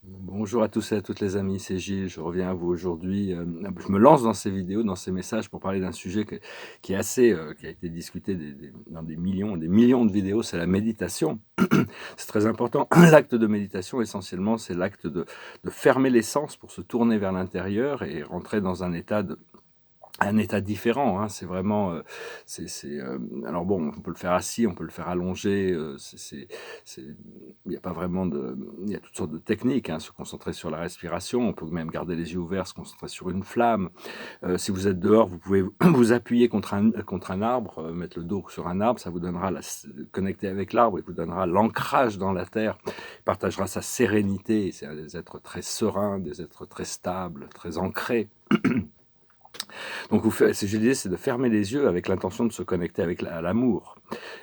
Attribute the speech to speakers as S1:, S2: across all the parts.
S1: Bonjour à tous et à toutes les amis, c'est Gilles, je reviens à vous aujourd'hui. Je me lance dans ces vidéos, dans ces messages pour parler d'un sujet qui est assez, qui a été discuté dans des millions de vidéos, c'est la méditation. C'est très important. L'acte de méditation, essentiellement, c'est l'acte de fermer les sens pour se tourner vers l'intérieur et rentrer dans un état différent, hein. C'est vraiment, alors bon, on peut le faire assis, on peut le faire allongé, il y a pas vraiment il y a toutes sortes de techniques, hein, se concentrer sur la respiration, on peut même garder les yeux ouverts, se concentrer sur une flamme. Si vous êtes dehors, vous pouvez vous appuyer contre un arbre, mettre le dos sur un arbre, ça vous donnera connecter avec l'arbre, il vous donnera l'ancrage dans la terre, partagera sa sérénité, c'est des êtres très sereins, des êtres très stables, très ancrés. Donc, l'idée, c'est de fermer les yeux avec l'intention de se connecter avec à l'amour.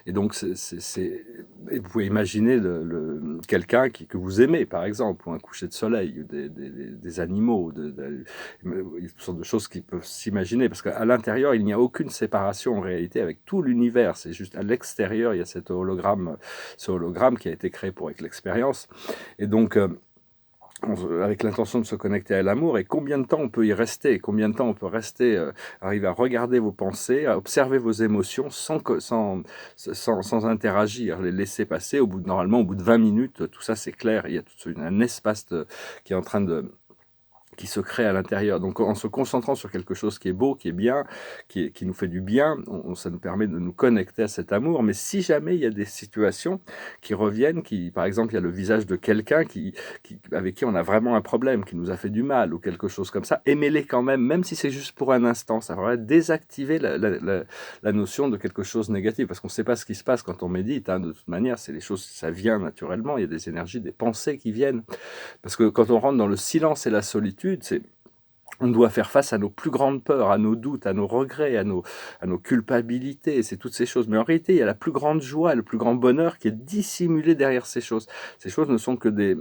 S1: Et donc, et vous pouvez imaginer quelqu'un que vous aimez, par exemple, ou un coucher de soleil, ou des animaux, il y a toutes sortes de choses qui peuvent s'imaginer, parce qu'à l'intérieur, il n'y a aucune séparation en réalité avec tout l'univers. C'est juste à l'extérieur, il y a ce hologramme qui a été créé pour avec l'expérience. Et donc, avec l'intention de se connecter à l'amour, et combien de temps on peut y rester, combien de temps on peut rester, arriver à regarder vos pensées, à observer vos émotions sans interagir, les laisser passer. Normalement, au bout de 20 minutes, tout ça c'est clair, il y a un espace qui est en train qui se crée à l'intérieur. Donc en se concentrant sur quelque chose qui est beau, qui est bien, qui nous fait du bien, ça nous permet de nous connecter à cet amour. Mais si jamais il y a des situations qui reviennent, par exemple, il y a le visage de quelqu'un avec qui on a vraiment un problème, qui nous a fait du mal ou quelque chose comme ça, aimez-les quand même si c'est juste pour un instant. Ça va désactiver la notion de quelque chose de négatif, parce qu'on ne sait pas ce qui se passe quand on médite, hein. De toute manière, c'est les choses, ça vient naturellement, il y a des énergies, des pensées qui viennent. Parce que quand on rentre dans le silence et la solitude, on doit faire face à nos plus grandes peurs, à nos doutes, à nos regrets, à nos culpabilités, c'est toutes ces choses. Mais en réalité, il y a la plus grande joie, le plus grand bonheur qui est dissimulé derrière ces choses. Ces choses ne sont que des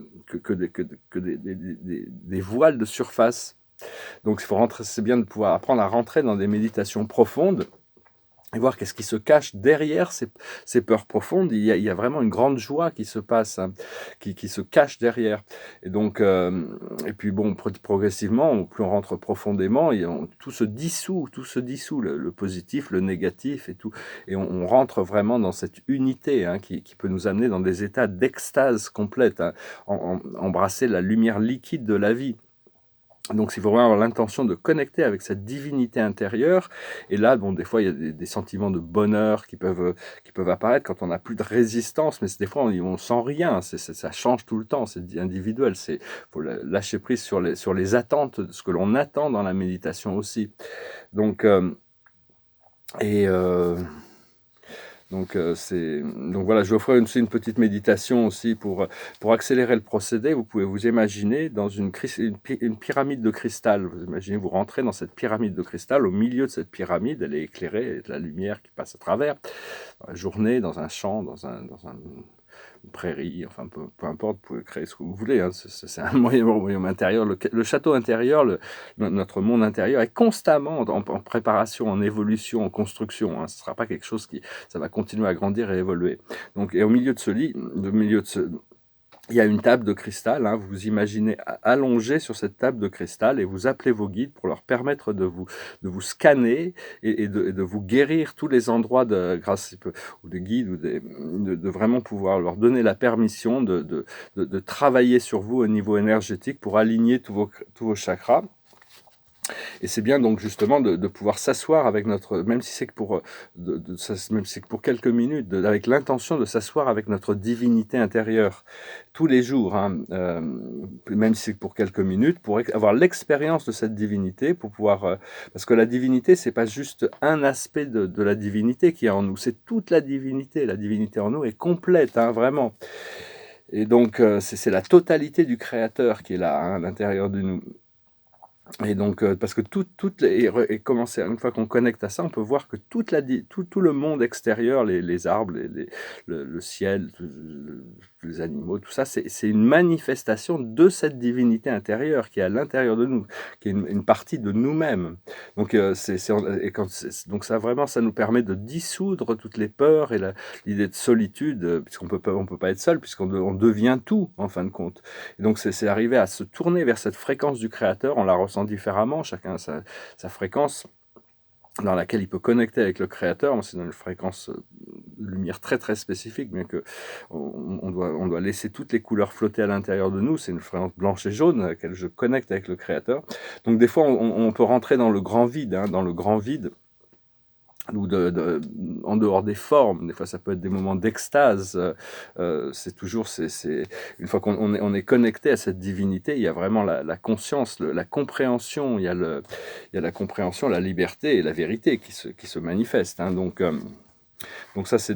S1: voiles de surface. Donc c'est bien de pouvoir apprendre à rentrer dans des méditations profondes et voir qu'est-ce qui se cache derrière ces peurs profondes. Il y a vraiment une grande joie qui se passe, hein, qui se cache derrière. Et donc, et puis bon, progressivement, plus on rentre profondément, tout se dissout, le positif, le négatif et tout. Et on rentre vraiment dans cette unité, hein, qui peut nous amener dans des états d'extase complète, hein, embrasser la lumière liquide de la vie. Donc, il faut vraiment avoir l'intention de connecter avec cette divinité intérieure. Et là, bon, des fois, il y a des sentiments de bonheur qui peuvent apparaître quand on n'a plus de résistance. Mais des fois, on sent rien. Ça change tout le temps. C'est individuel. Faut lâcher prise sur les attentes, de ce que l'on attend dans la méditation aussi. Donc, et donc voilà, je vais offrir aussi une petite méditation aussi pour accélérer le procédé. Vous pouvez vous imaginer dans une pyramide de cristal. Vous imaginez, vous rentrez dans cette pyramide de cristal. Au milieu de cette pyramide, elle est éclairée, de la lumière qui passe à travers. Dans la journée, dans un champ, dans une prairie, enfin peu importe, vous pouvez créer ce que vous voulez, hein. C'est un royaume intérieur. Le château intérieur, notre monde intérieur est constamment en préparation, en évolution, en construction, hein. Ce ne sera pas quelque chose ça va continuer à grandir et évoluer. Donc, et au milieu de il y a une table de cristal, hein. Vous vous imaginez allongé sur cette table de cristal et vous appelez vos guides pour leur permettre de vous scanner et de vous guérir tous les endroits ou des guides de vraiment pouvoir leur donner la permission de travailler sur vous au niveau énergétique pour aligner tous vos chakras. Et c'est bien donc justement de pouvoir s'asseoir avec même si c'est que même si c'est que pour quelques minutes, avec l'intention de s'asseoir avec notre divinité intérieure tous les jours, hein, même si c'est que pour quelques minutes, pour avoir l'expérience de cette divinité, pour pouvoir, parce que la divinité, c'est pas juste un aspect de la divinité qui est en nous, c'est toute la divinité. La divinité en nous est complète, hein, vraiment. Et donc, c'est la totalité du Créateur qui est là, hein, à l'intérieur de nous. Et donc, parce que une fois qu'on connecte à ça, on peut voir que tout le monde extérieur, les arbres, le ciel, tous les animaux, tout ça, c'est une manifestation de cette divinité intérieure qui est à l'intérieur de nous, qui est une partie de nous-mêmes. Donc, donc ça vraiment, ça nous permet de dissoudre toutes les peurs et l'idée de solitude, puisqu'on peut pas être seul, on devient tout en fin de compte. Et donc c'est arriver à se tourner vers cette fréquence du Créateur, on la ressent différemment, chacun a sa fréquence dans laquelle il peut connecter avec le Créateur. C'est dans une fréquence de lumière très très spécifique, bien que on doit laisser toutes les couleurs flotter à l'intérieur de nous. C'est une fréquence blanche et jaune à laquelle je connecte avec le Créateur. Donc des fois on peut rentrer dans le grand vide, dans le grand vide, ou en dehors des formes. Des fois ça peut être des moments d'extase. C'est toujours, une fois qu'on est connecté à cette divinité, il y a vraiment la conscience, la compréhension, il y a la compréhension, la liberté et la vérité qui se manifestent. Donc ça c'est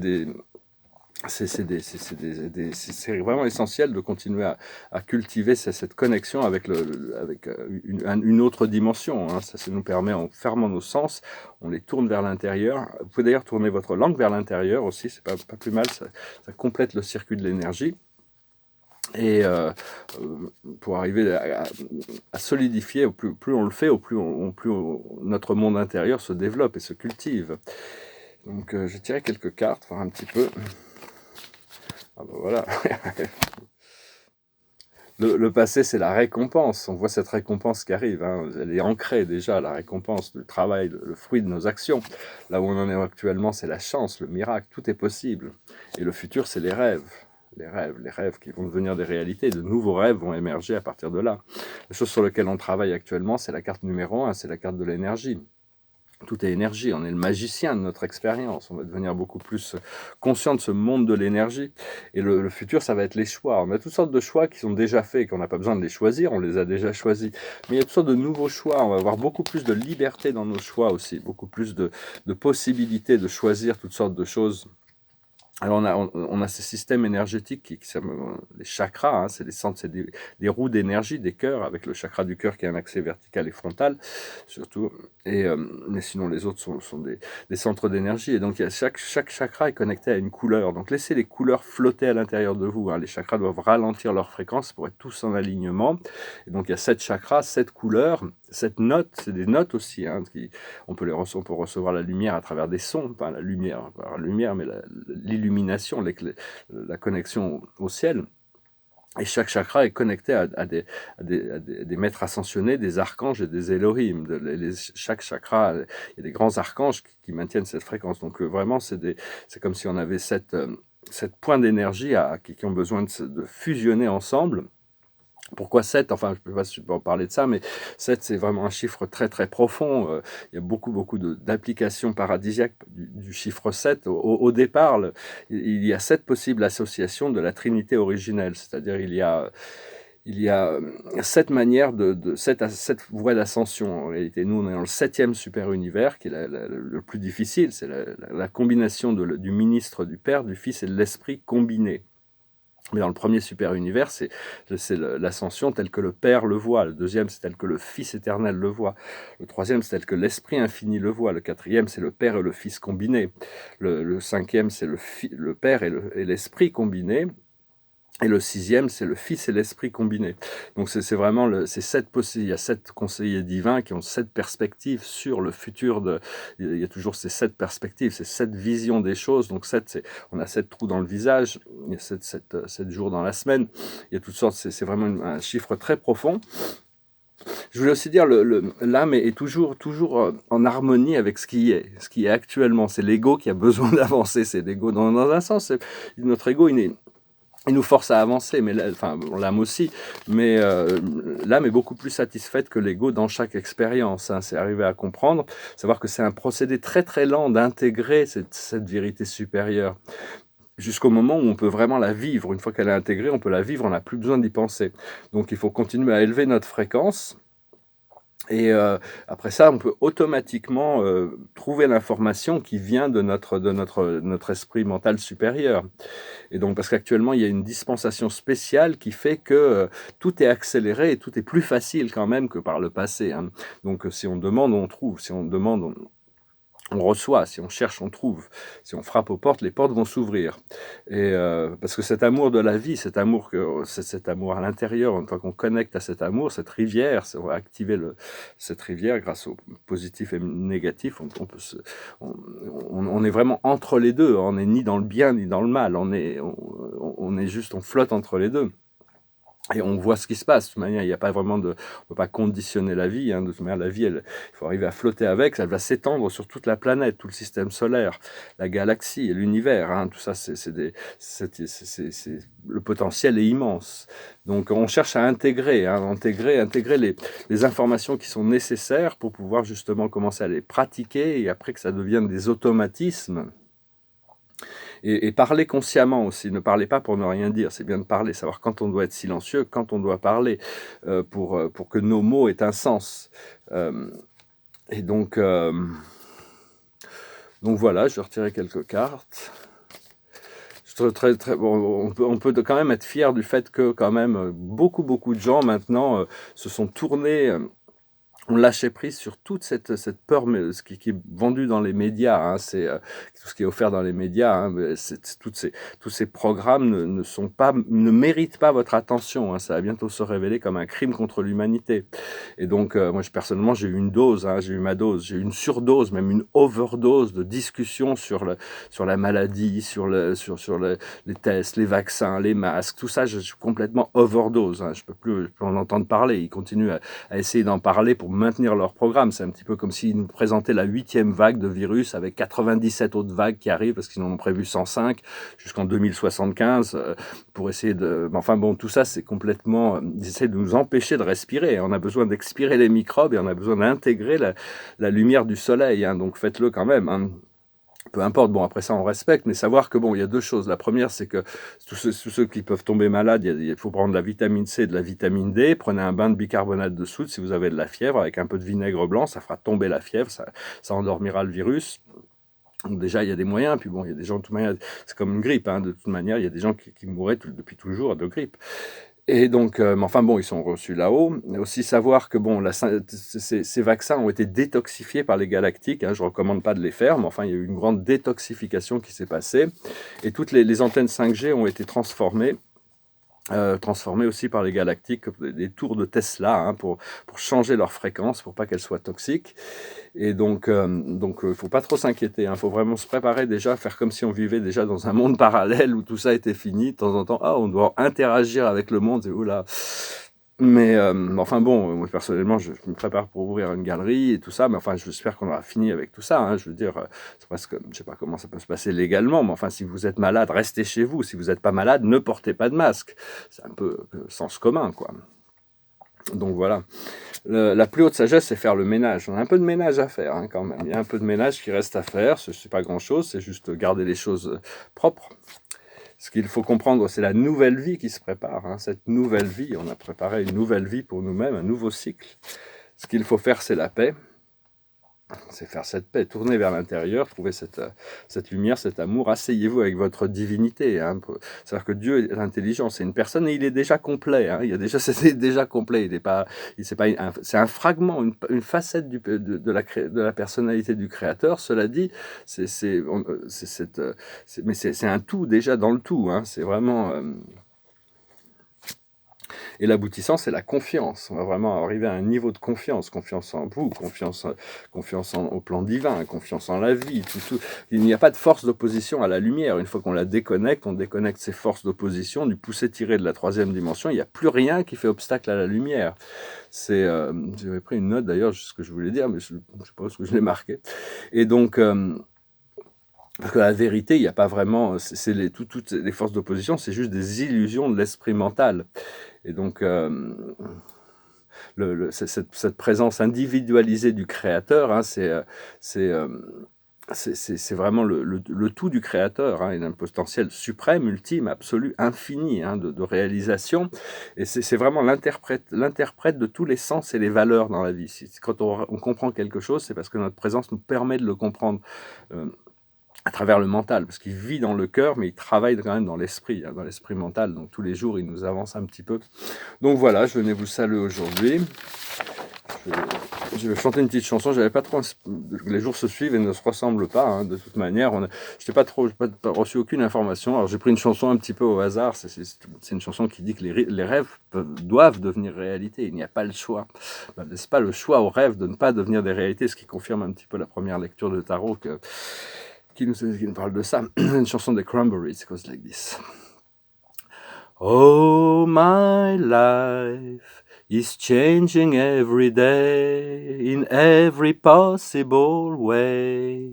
S1: vraiment essentiel de continuer à cultiver cette connexion avec une autre dimension. Ça nous permet, en fermant nos sens, on les tourne vers l'intérieur. Vous pouvez d'ailleurs tourner votre langue vers l'intérieur aussi, c'est pas plus mal, ça complète le circuit de l'énergie. Et pour arriver à solidifier, plus on le fait, plus notre monde intérieur se développe et se cultive. Donc je tirais quelques cartes, voir un petit peu. Ah ben voilà. Le passé, c'est la récompense. On voit cette récompense qui arrive. Elle est ancrée déjà, la récompense, le travail, le fruit de nos actions. Là où on en est actuellement, c'est la chance, le miracle. Tout est possible. Et le futur, c'est les rêves. Les rêves qui vont devenir des réalités. De nouveaux rêves vont émerger à partir de là. La chose sur laquelle on travaille actuellement, c'est la carte numéro 1, c'est la carte de l'énergie. Tout est énergie, on est le magicien de notre expérience, on va devenir beaucoup plus conscient de ce monde de l'énergie. Et le futur, ça va être les choix. On a toutes sortes de choix qui sont déjà faits et qu'on n'a pas besoin de les choisir, on les a déjà choisis. Mais il y a toutes sortes de nouveaux choix, on va avoir beaucoup plus de liberté dans nos choix aussi, beaucoup plus de possibilités de choisir toutes sortes de choses. Alors on a ces systèmes énergétiques les chakras, c'est des centres, c'est des roues d'énergie, des cœurs, avec le chakra du cœur qui a un accès vertical et frontal, surtout. Mais sinon les autres sont des centres d'énergie. Et donc chaque chakra est connecté à une couleur. Donc laissez les couleurs flotter à l'intérieur de vous. Les chakras doivent ralentir leur fréquence pour être tous en alignement. Et donc il y a 7 chakras, 7 couleurs, 7 notes. C'est des notes aussi. On peut recevoir la lumière à travers des sons, pas la lumière, mais l'illumination, la connexion au ciel. Et chaque chakra est connecté à des maîtres ascensionnés, des archanges et des Elohim. Chaque chakra, il y a des grands archanges qui maintiennent cette fréquence. Donc vraiment, c'est comme si on avait 7 points d'énergie qui ont besoin de fusionner ensemble. Pourquoi 7? Enfin, je ne peux pas en parler de ça, mais 7, c'est vraiment un chiffre très très profond. Il y a beaucoup d'applications paradisiaques du chiffre 7. Au départ, il y a 7 possibles associations de la Trinité originelle, c'est-à-dire il y a 7 manières, 7 voies d'ascension. En réalité, nous, on est dans le 7e super-univers, qui est le plus difficile. C'est la combination du ministre, du Père, du Fils et de l'Esprit combinés. Mais dans le premier super-univers, c'est l'ascension telle que le Père le voit. Le deuxième, c'est tel que le Fils éternel le voit. Le troisième, c'est tel que l'Esprit infini le voit. Le quatrième, c'est le Père et le Fils combinés. Le cinquième, c'est le Père et l'Esprit combinés. Et le 6e, c'est le Fils et l'Esprit combinés. Donc c'est vraiment il y a 7 conseillers divins qui ont 7 perspectives sur le futur. Il y a toujours ces 7 perspectives, ces 7 visions des choses. Donc on a 7 trous dans le visage, il y a 7 jours dans la semaine. Il y a toutes sortes, c'est vraiment un chiffre très profond. Je voulais aussi dire, l'âme est toujours en harmonie avec ce qui est actuellement. C'est l'ego qui a besoin d'avancer. C'est l'ego dans un sens. Notre ego, il nous force à avancer, mais l'âme aussi, mais l'âme est beaucoup plus satisfaite que l'ego dans chaque expérience. C'est arriver à comprendre, savoir que c'est un procédé très très lent d'intégrer cette vérité supérieure, jusqu'au moment où on peut vraiment la vivre. Une fois qu'elle est intégrée, on peut la vivre, on n'a plus besoin d'y penser. Donc il faut continuer à élever notre fréquence. Et après ça, on peut automatiquement trouver l'information qui vient de notre esprit mental supérieur. Et donc, parce qu'actuellement, il y a une dispensation spéciale qui fait que tout est accéléré et tout est plus facile quand même que par le passé. Donc, si on demande, on trouve. Si on demande, on reçoit, si on cherche, on trouve. Si on frappe aux portes, les portes vont s'ouvrir. Et parce que cet amour de la vie, cet amour à l'intérieur, une fois qu'on connecte à cet amour, cette rivière, on va activer cette rivière grâce au positif et négatif. On est vraiment entre les deux. On n'est ni dans le bien ni dans le mal. On est juste, on flotte entre les deux. Et on voit ce qui se passe. De toute manière, il n'y a pas vraiment on peut pas conditionner la vie. De toute manière, la vie, il faut arriver à flotter avec. Elle va s'étendre sur toute la planète, tout le système solaire, la galaxie et l'univers. Tout ça, le potentiel est immense. Donc, on cherche à intégrer les informations qui sont nécessaires pour pouvoir justement commencer à les pratiquer et après que ça devienne des automatismes. Et parler consciemment aussi, ne parlez pas pour ne rien dire, c'est bien de parler, savoir quand on doit être silencieux, quand on doit parler, pour que nos mots aient un sens. Et donc voilà, je vais retirer quelques cartes. Bon, on peut quand même être fier du fait que quand même beaucoup de gens maintenant se sont tournés... on lâchait prise sur toute cette peur, mais ce qui est vendu dans les médias, c'est tout ce qui est offert dans les médias, tous ces programmes ne méritent pas votre attention, ça va bientôt se révéler comme un crime contre l'humanité. Et donc, moi, personnellement, j'ai eu une dose, j'ai eu ma dose, j'ai eu une surdose, même une overdose de discussions sur la maladie, sur les tests, les vaccins, les masques, tout ça, je suis complètement overdose, je peux plus en entendre parler. Ils continuent à essayer d'en parler pour maintenir leur programme. C'est un petit peu comme s'ils nous présentaient la 8e vague de virus avec 97 autres vagues qui arrivent parce qu'ils en ont prévu 105 jusqu'en 2075 pour essayer de... Enfin bon, tout ça, c'est complètement... Ils essaient de nous empêcher de respirer. On a besoin d'expirer les microbes et on a besoin d'intégrer la lumière du soleil. Donc faites-le quand même. Peu importe, bon après ça on respecte, mais savoir que bon, il y a deux choses. La première, c'est que tous ceux qui peuvent tomber malades, il faut prendre de la vitamine C et de la vitamine D. Prenez un bain de bicarbonate de soude si vous avez de la fièvre, avec un peu de vinaigre blanc, ça fera tomber la fièvre, ça endormira le virus. Donc déjà, il y a des moyens, puis bon, il y a des gens, de toute manière, c'est comme une grippe, de toute manière, il y a des gens qui mourraient depuis toujours de grippe. Et donc, enfin bon, ils sont reçus là-haut. Aussi savoir que bon, ces vaccins ont été détoxifiés par les galactiques. Je recommande pas de les faire, mais enfin, il y a eu une grande détoxification qui s'est passée. Et toutes les antennes 5G ont été transformées aussi par les galactiques, des tours de Tesla, pour changer leur fréquence, pour pas qu'elles soient toxiques. Et donc, faut pas trop s'inquiéter. Faut vraiment se préparer déjà, faire comme si on vivait déjà dans un monde parallèle où tout ça était fini. De temps en temps, on doit interagir avec le monde. Et oula. Mais enfin bon, moi personnellement, je me prépare pour ouvrir une galerie et tout ça, mais enfin, j'espère qu'on aura fini avec tout ça. Je veux dire, c'est presque, je sais pas comment ça peut se passer légalement, mais enfin, si vous êtes malade, restez chez vous. Si vous n'êtes pas malade, ne portez pas de masque. C'est un peu sens commun, quoi. Donc voilà. La plus haute sagesse, c'est faire le ménage. On a un peu de ménage à faire, quand même. Il y a un peu de ménage qui reste à faire. C'est pas grand-chose, c'est juste garder les choses propres. Ce qu'il faut comprendre, c'est la nouvelle vie qui se prépare. Cette nouvelle vie, on a préparé une nouvelle vie pour nous-mêmes, un nouveau cycle. Ce qu'il faut faire, c'est la paix. C'est faire cette paix, tourner vers l'intérieur, trouver cette lumière, cet amour. Asseyez-vous avec votre divinité. C'est-à-dire que Dieu est intelligent, c'est une personne et il est déjà complet. C'est déjà complet. C'est un fragment, une facette de la personnalité du Créateur. Cela dit, mais c'est un tout déjà dans le tout. C'est vraiment... Et l'aboutissant, c'est la confiance. On va vraiment arriver à un niveau de confiance. Confiance en vous, confiance au plan divin, confiance en la vie. Tout. Il n'y a pas de force d'opposition à la lumière. Une fois qu'on la déconnecte, on déconnecte ces forces d'opposition, du poussé-tiré de la 3e dimension. Il n'y a plus rien qui fait obstacle à la lumière. J'avais pris une note d'ailleurs, ce que je voulais dire, mais je ne sais pas où je l'ai marqué. Et donc... parce que la vérité, il n'y a pas vraiment... Toutes les forces d'opposition, c'est juste des illusions de l'esprit mental. Et donc, cette présence individualisée du Créateur, c'est vraiment le tout du Créateur. Il a un potentiel suprême, ultime, absolu, infini de réalisation. Et c'est vraiment l'interprète de tous les sens et les valeurs dans la vie. Quand on comprend quelque chose, c'est parce que notre présence nous permet de le comprendre. À travers le mental, parce qu'il vit dans le cœur, mais il travaille quand même dans l'esprit mental. Donc tous les jours, il nous avance un petit peu. Donc voilà, je venais vous saluer aujourd'hui. Je vais chanter une petite chanson, j'avais pas trop... Les jours se suivent et ne se ressemblent pas, hein, de toute manière. Je n'ai pas reçu aucune information. Alors j'ai pris une chanson un petit peu au hasard. C'est une chanson qui dit que les rêves doivent devenir réalité. Il n'y a pas le choix. N'est-ce pas le choix aux rêves de ne pas devenir des réalités, ce qui confirme un petit peu la première lecture de Tarot qui nous parle de ça. Une chanson des Cranberries, it goes like this. Oh, my life is changing every day in every possible way.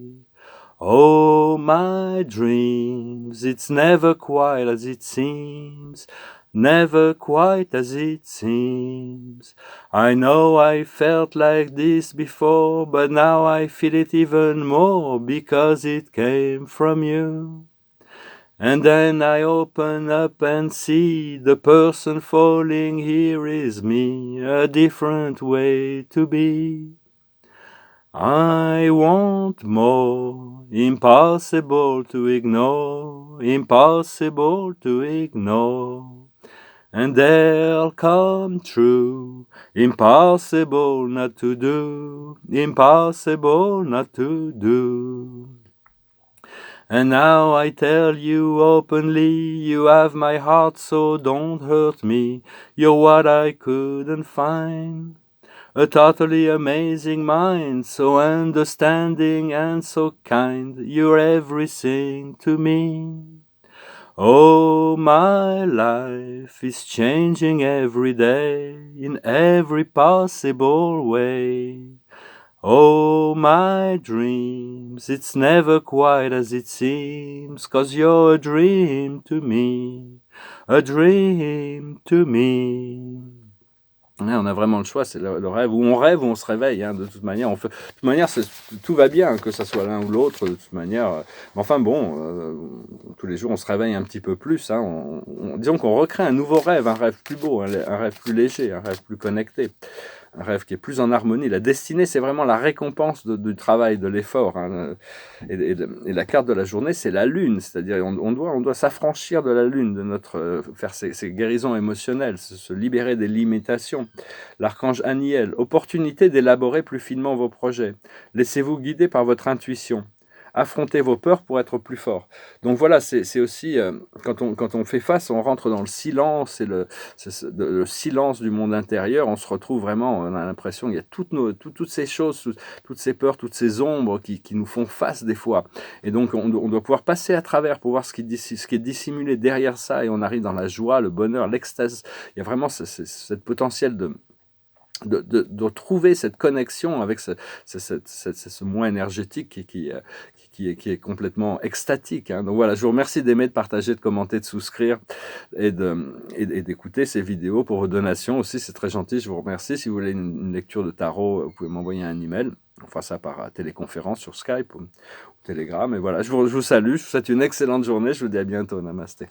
S1: Oh, my dreams, it's never quite as it seems, never quite as it seems. I know I felt like this before, but now I feel it even more because it came from you. And then I open up and see the person falling here is me, a different way to be. I want more, impossible to ignore, impossible to ignore. And they'll come true, impossible not to do, impossible not to do. And now I tell you openly, you have my heart, so don't hurt me. You're what I couldn't find. A totally amazing mind, so understanding and so kind. You're everything to me. Oh, my life is changing every day in every possible way. Oh, my dreams, it's never quite as it seems, 'cause you're a dream to me, a dream to me. Ouais, on a vraiment le choix, c'est le rêve, où on se réveille, hein, de toute manière, de toute manière, tout va bien, que ça soit l'un ou l'autre, de toute manière, mais enfin bon, tous les jours, on se réveille un petit peu plus, hein, disons qu'on recrée un nouveau rêve, un rêve plus beau, un rêve plus léger, un rêve plus connecté. Un rêve qui est plus en harmonie. La destinée, c'est vraiment la récompense du travail, de l'effort. Hein. Et la carte de la journée, c'est la lune. C'est-à-dire on doit s'affranchir de la lune, faire ces guérisons émotionnelles, se libérer des limitations. L'archange Aniel, opportunité d'élaborer plus finement vos projets. Laissez-vous guider par votre intuition. Affrontez vos peurs pour être plus fort. Donc voilà, c'est aussi, quand on fait face, on rentre dans le silence, et le silence du monde intérieur, on se retrouve vraiment, on a l'impression qu'il y a toutes ces choses, toutes ces peurs, toutes ces ombres qui nous font face des fois. Et donc on doit pouvoir passer à travers pour voir ce qui est dissimulé derrière ça, et on arrive dans la joie, le bonheur, l'extase. Il y a vraiment cette potentiel de trouver cette connexion avec ce moi énergétique qui est complètement extatique. Hein. Donc voilà, je vous remercie d'aimer, de partager, de commenter, de souscrire et d'écouter ces vidéos pour vos donations aussi. C'est très gentil, je vous remercie. Si vous voulez une lecture de tarot, vous pouvez m'envoyer un email. On fera ça par téléconférence sur Skype ou Telegram. Et voilà, je vous salue, je vous souhaite une excellente journée. Je vous dis à bientôt. Namasté.